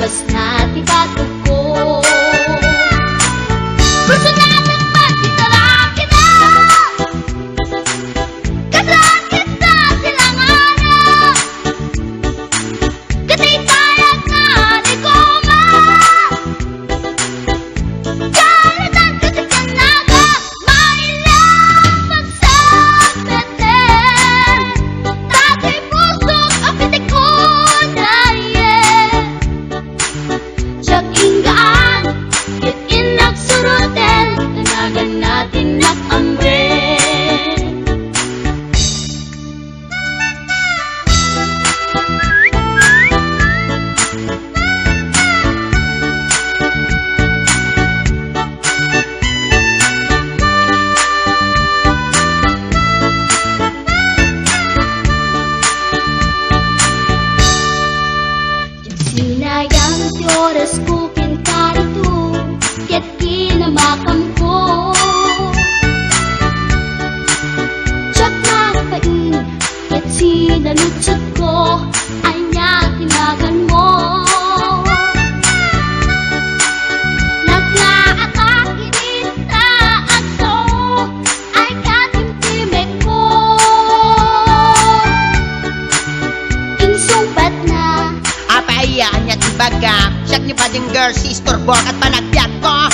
Labas na di bato ko. Gusto natin magtitara kita, kasaan kita silanganan. Katay tayo na di koma, karatan kasi ka naga. Mailaman sa peten, tatay pusok ang pitik ko na siyak inggaan, yun inagsurutin, tanagan natin nakamre. Sinayang si oras ko pintarito, kaya't kinamakam ko. Tsak nakapain, kaya't sinalutsot ko, ay niya tinagan mo. Naglaakakinin na aso, ay katimtimik ko. Insumpat na Apayaan niya tibaga, siyak ni Bading Girl, si Storbok at panagbiat ko.